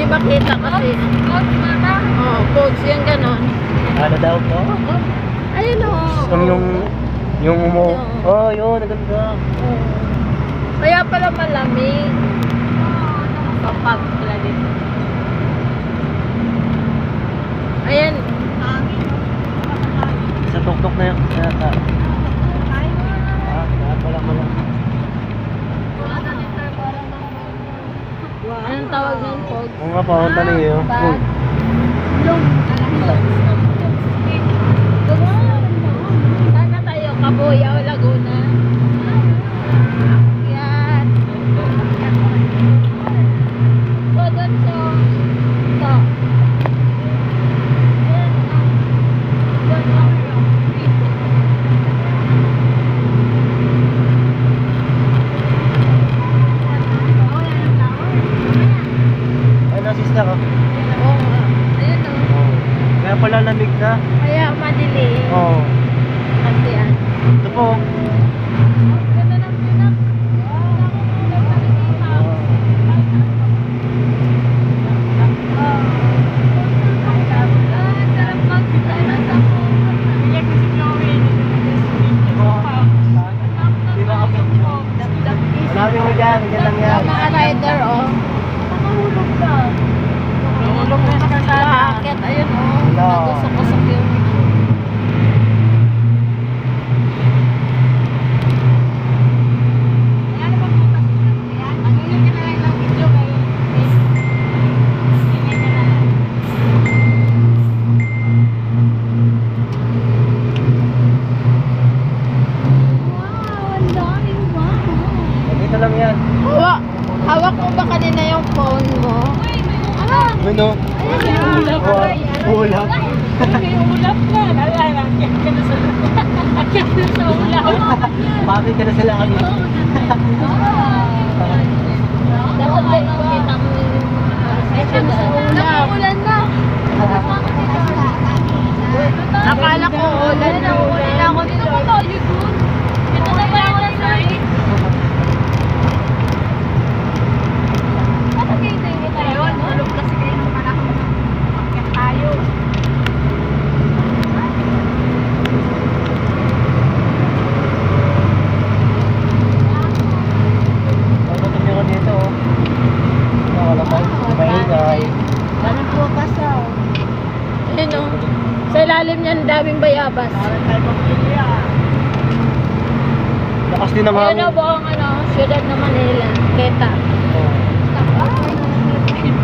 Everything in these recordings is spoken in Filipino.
makita kasi. Oo, coach yung ganon. Ano daw po? Ayun o. Yung oh, yun, naganda. Kaya pala malamig. Kapag pala dito. Ayan. Sa tuktok na yun. Lahat wala mo lang. Anong tawag ng fog? Oo nga, pakunta na yun. Sana tayo, Kabuyaw, Laguna. Yan. So, doon so. Ito. Ano, sister ko? Oo nga. Ayun o. Oo. Kaya pala lamig na. Kaya madilim. Oo. Kasi yan. Ito po. Ganda ng pinak. Marami mo dyan, dyan lang yan. Mga rider oh. Nakahulog na. Nakahulog na sa kasama. Akit, ayun oh. Nagusok-usok yung Dito lang yan. Hawak mo ba kanina yung phone mo? Ano? Ulap. May ulap na. Akyat ka na sa ulap. Bakit ka na sila kami? Dapat din makita mo yung sa ulap. Ulan na. Akala ko ulan na. Ulan na ako. Dito ko tayo dun. Dito na ba ako na sa ilalim niyan daming bayabas. Lakas din naman. Ayun na buong siyudad ng Manila. Keta.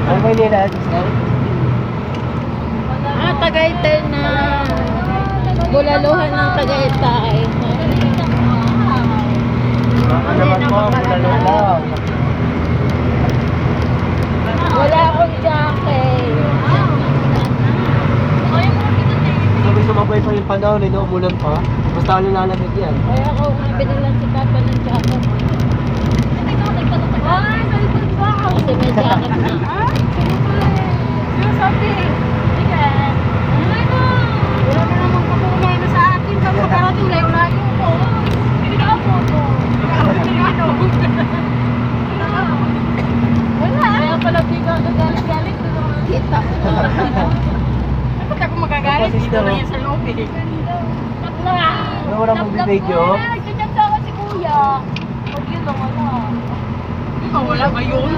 Ang Manila, sister? Tagaytay na bulaluhan ng Tagaytay. Baka naman mo, bulaluhan. Wala akong jacket. Sabi sumabay pa yung panahon, umulan pa. Basta ano nalamig yan. Kaya ako binilang si Papa ng jacket. Kasi may jacket na. Sabi, sige. Wala na namang kakulay na sa atin. Kami makarating layo-layo ko. Hindi na ako po. Wala. Kaya pala bigaw na galit-galit. Kita. Dapat ako magagalit. Dito na yan sa loob eh. Ano wala mong video? Nagchat sa ako si Kuya. Pag yun lang wala. Wala ba yun?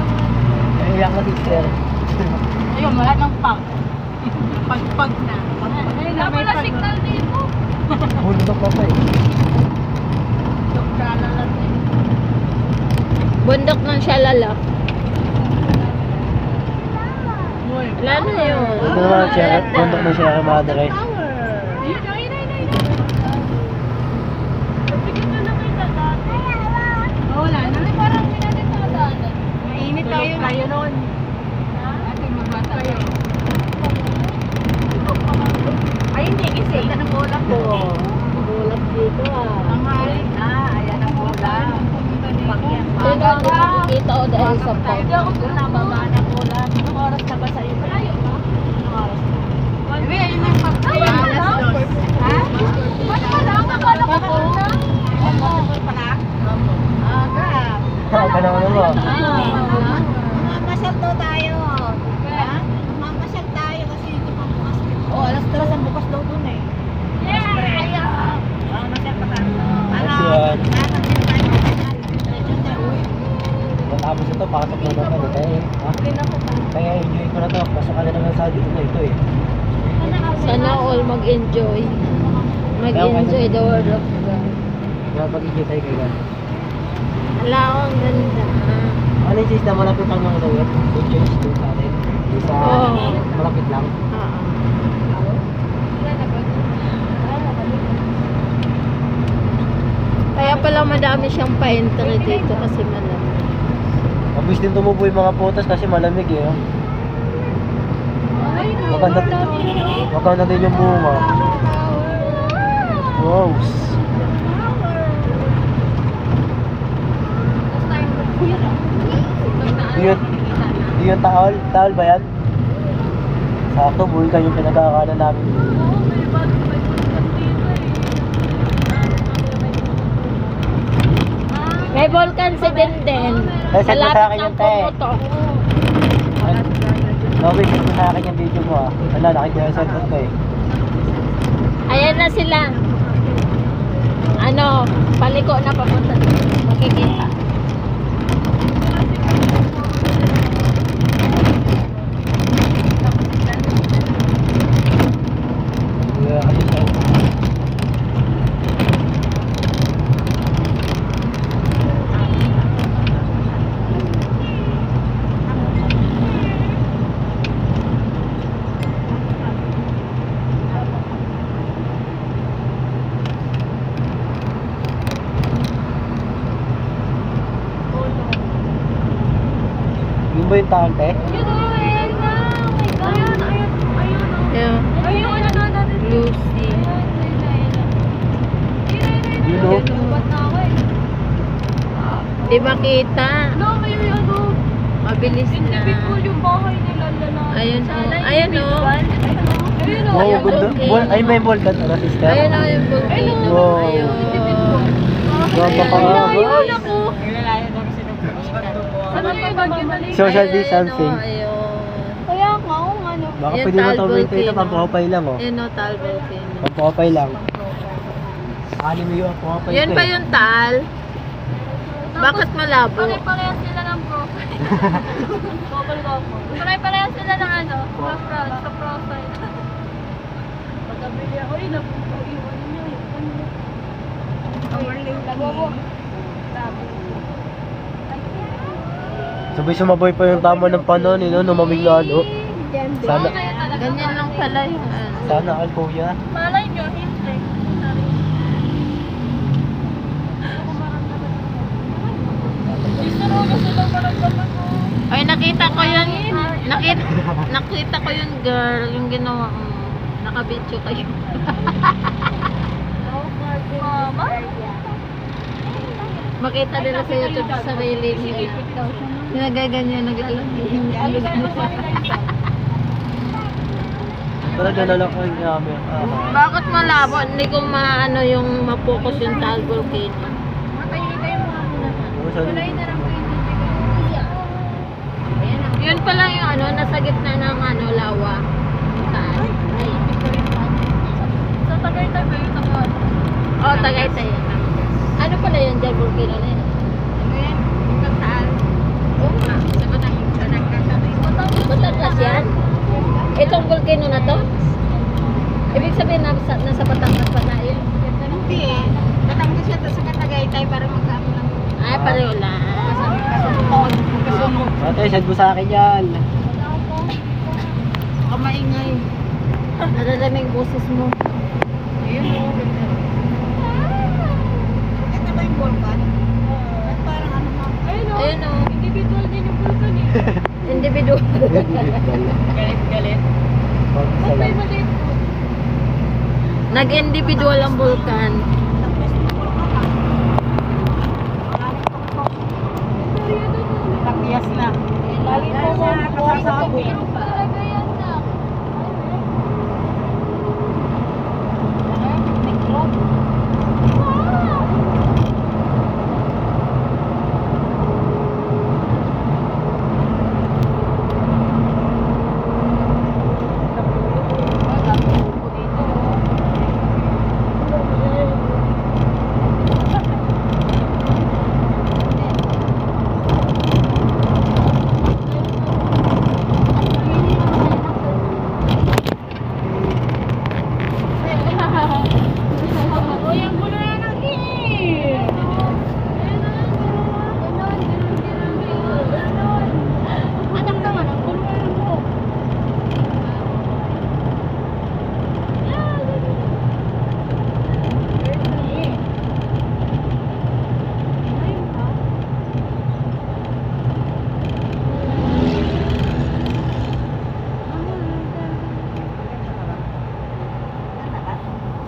Iyak na sister. Ayun, wala ng pag. Pag-pag na. Wala pala signal dito. Bundok pa pa eh. Bundok ng Shalalak. Wala na yun. Ito naman siya, bundok na siya kay Madre. Wala na. Parang pinatid na daanan. Mainit tayo. Kayo noon. Ating magbata kayo. Ay, hindi kasi. Ito ng ulap po. Ulap dito ah. Ang halik na. Ayan ang ulap. Pagyan. Sino ang nakikita o dahil sa pag? Hindi ako doon nababa ng ulap. Anong oras na ba sa'yo? Malayo ba? Anong oras na? Hindi, ayun yung pagkakas. Ha? Ba't pa lang? Akala ko po na. Pa lang? Aga. Aga naman mo. Masyal to tayo. Kaya enjoy ko na to. Pasok ka na naman sa dito na ito eh. Sana all mag-enjoy. Mag-enjoy the world of God. Kaya pag-enjoy tayo kayo. Ala, ang ganda. Ano yung sis na malapit lang ng lawet? Yung change doon sa atin. Isa, malapit lang. Kaya pala madami siyang pa-entry dito kasi malamig. Mabilis din tumubo yung mga putas kasi malamig eh. Oh. Maganda din yung bunga. Wow. Di yung taol? Taol ba yan? Sakto, bulkan yung pinagkakanan namin. May volcan si Denden. Ay, send mo sa akin Malapit ng yung te. pumutok. Sabi, send mo sa akin yung video mo ah. Wala, nakikita sa cellphone ko eh. Ayan na sila. Ano, paliko na papunta dito. Makikita. Yung ba yung taon te? Yeah. Lucy. You know? Di makita. Mabilis na. Ayun o. Ayun o. Wow, Ayun, ganda. okay. Ay, may volcan ano, sister? Ayun o yung volcano. Wow. Ayun. Ayun. Social distancing. Ayun. Kaya nga, ano. Baka Yung pwede mo Tal tawagin ito, volcano. pampakapay lang oh. Ayun o, Tal volcano. Pampakapay lang. Anime yung pampakapay Yan ko pa eh. yung Tal. Bakit malabo? Pare-parehas sila ng profile. Pare-parehas sila ng ano, sa profile. Pagkabili ako, napupuiwan niya. Kamarling lagi. Sabay sumaboy pa yung tama ng panahon eh, no? Numamig lalo. Sana, Ganyan lang pala yung ano. sana all kuya. Malay nyo, hindi. Ay, nakita ko yun. Nakita ko yun, girl. Yung ginawa mo. Nakabityo kayo. Mama? Makita nila sa YouTube sa sarili nila. Nagaganyan, nag-alog mo pa. Talaga na lang ko yung namin. Bakit malabo? Hindi ko maano yung mapokus yung Tal volcano. Yun pala yung ano, nasa gitna ng ano, lawa. Taal. Sa Tagaytay ba yung tapat? Oh, Tagaytay. Ano pala yun dyan, volcano na yun? Oo nga. Batangas yan? Itong volcano na to? Ibig sabihin nasa Batangas pa tayo? Hindi eh. Batangas siya sa Tagaytay para magkamo lang. Ay, pareho lang. Ate, send mo sa akin yan. Kamaingay. Nararaming boses mo. Ayun o. Ito ba yung volcan? At parang ano ma? Ayun o. Ayun o. Individual din yung volcan eh. Individual. Galit. Ba't may maliit po? Nag-individual ang vulkan. Tapias na. Lali po mo. Kasasabi. Talaga yan na.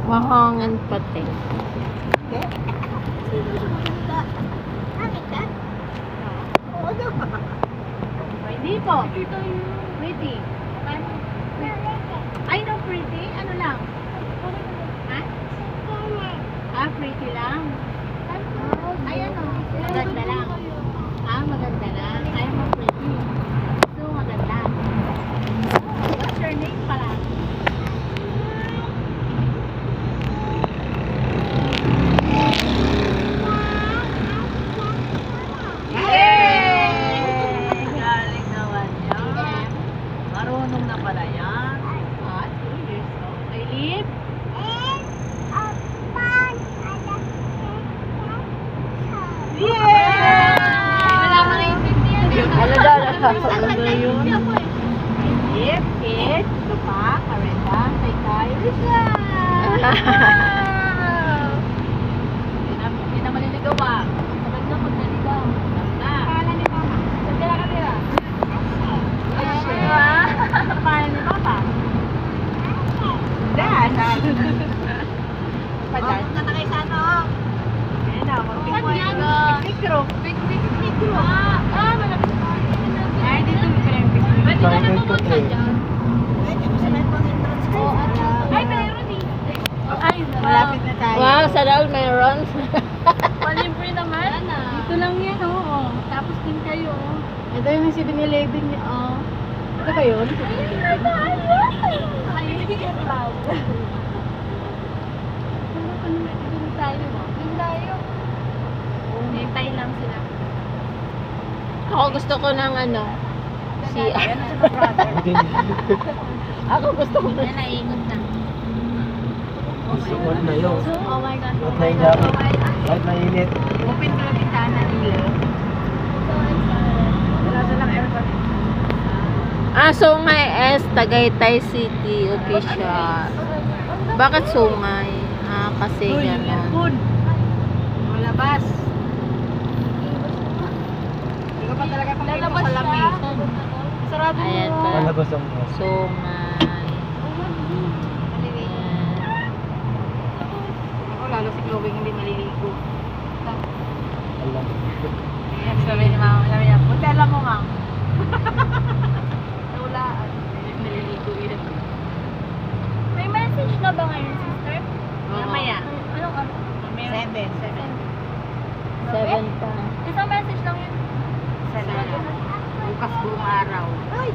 Mahangin pati. Hindi po. Pretty. Ay, no, pretty? Ano lang? Ha? Ah, pretty lang. Ay, ano? Maganda lang. Ah, maganda lang. Ay, mo pretty. So, maganda. What's your name pala? Galing naman yan. Marunong na pala yan. Ah, 2 years old. May lip? Yeah! Wala mo naiintindihan. Ano daw nakakaulo yun? Lip, kiss, lupa, karenda, taykay, Risa! Hindi na maliligaw ah. Sabag na pag naligaw. Na. Pangalan ni Mama. Saan ka nakatira? Pangalan ni Papa? Dad. Padan. Huwag na kayo sa ano. Ayan na, mag-picnic. Picnic. Malapit na. Ay, dito yung picnic. Pwede ka na pumunta dyan. Pwede mo sa light pang entrance ko. Ay, meron eh. Ay, malapit na tayo. Wow, sa daw mayroon. Palibre naman. Dito lang yan, oo. Tapos din kayo. Ito yung 7-Eleven niya, oh. Ito ba yun? Ayun na tayo! Ayun lang. Doon tayo. Doon tayo. Hintay lang sila. Ako gusto ko ng ano. Si Ako gusto ko Yan, naiikot na. Gusto ko na yun. Oh my God. At naiinap. At mainit. Open ko lang bintana nila. Wala silang aircon. Sungay S, Tagaytay City official. Bakit Sungay? Kasi gano'n. Malabas. Hindi ko pa talaga pakita sa lamig. Sarado mo. Ayan pa. Malabas ang mo. Sungay. Ako lalo si Chloe hindi maliligo. Alam. Ayan, sabi ni Mama, sabi niya, punta alam mo, Ma'am. Naulaan. Naliligo yun. May message na ba ngayon, sister? Mamaya. Anong ano? 7. 7 pa. Isang message lang yun. Sana. Bukas buong araw. Ay!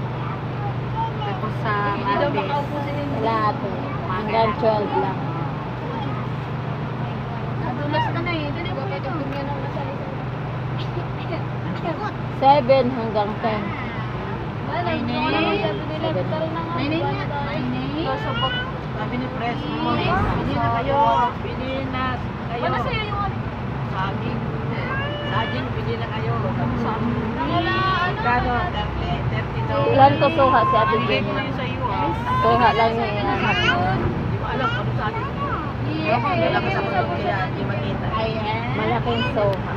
Tapos sa Martes. Lahat eh. Hanggang 12 lang. Nadulas ka na eh. Dali mo ito. 7 hanggang 10. Sabi ni Pres, pili na kayo. Pili na kayo. Wala sa'yo yung ano? Saging. Saging, pili na kayo. Wala, ano? Gano? 30 Ilan to suha si Ate Bigay Jenny? ko na yun sa'yo ah. Suha lang yung ilan. Hindi mo alam ano sa atin. Wala ka sa kulog kaya hindi makita. Malaking suha.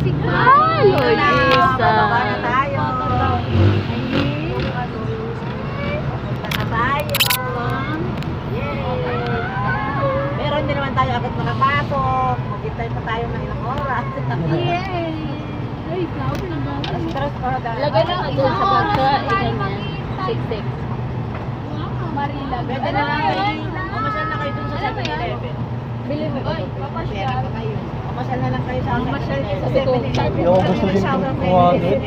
Sigma. Ah, Lord Jesus. Bababa na tayo. Punta na tayo. Yay! Meron din naman tayo agad makapasok. Maghintay pa tayo ng ilang oras. Yay! Ay, grabe naman. Alas 3 oras. Lagay na doon sa bagsa. Ganyan. 6-6. Marila. Pwede na lang kayo. Mamasal na kayo dun sa 7-Eleven. Bili mo ba? Pera pa kayo. Mamasal na lang kayo sa 7-Eleven. Sabi ko, Hindi ako gusto din kumawagin.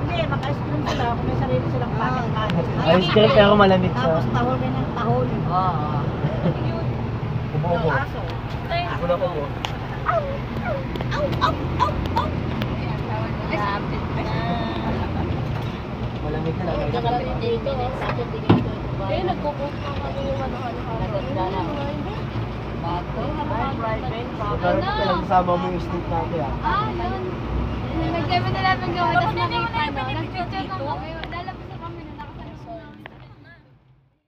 Hindi, maka-ice cream sila. Kung may sarili silang packet. Ice cream pero malamig siya. Tapos tahol rin ng tahol. Oo. Kumuko. Aso. Ako na ko mo. Lapit na. Malamig na lang. Nakakalapit dito. Sakit dito. Eh, nagkukup na kami yung ano-ano. Naganda na. Private. Pero lang kasama mo yung stick natin ah. Nag-7-Eleven kami, tapos nakita, nag-picture lang kami.